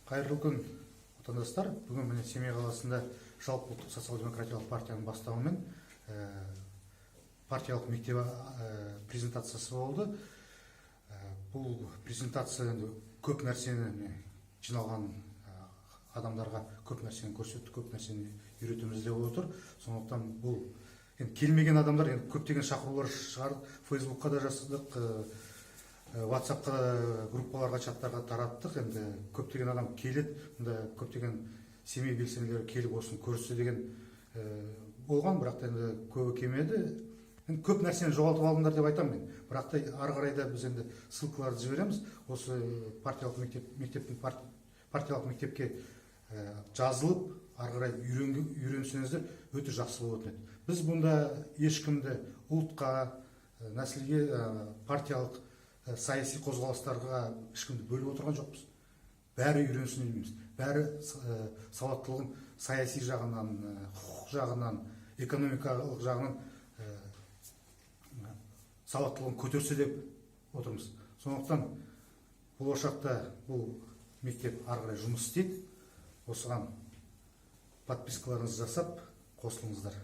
Қайырлы күн, отандастар. Бүгін міне Семей қаласында жалпы ұлттық социал-демократиялық партияның бастауымен партиялық мектебі презентациясы болды. Бұл презентация көп нәрсені жиналған адамдарға көп нәрсені көрсетті, көп нәрсені үйретеміз деп отыр. Сондықтан бұл келмеген адамдар көптеген шақырулар шығарды, Фейсбукқа да жасадық, WhatsAppқа, группаларға, чаттарға тараттық. Енді көптеген адам келеді, көптеген Семей белсенділері келіп осын көрсетсе деген болған, бірақ енді көбі келмеді. Көп нәрсені жоғалтып алдыңдар деп айтамын мен. Бірақ та ары қарай да біз енді ссылкаларды жібереміз. Осы партиялық мектепке жазылып, ары қарай үйренсеңіздер өте жақсы болатын еді. Біз бұнда ешкімді ұлтқа, нәсілге, партиялық саяси қозғалыстарға ешкімді бөліп отырған жоқпыз. Бәрі үйренсін дейміз. Бәрі сауаттылығын саяси жағынан, құқық жағынан, экономикалық жағынан сауаттылығын көтерсе деп отырмыз. Сондықтан болашақта бұл мектеп ары қарай жұмыс істейді. Осыған подпискаларыңызды жасап қосылыңыздар.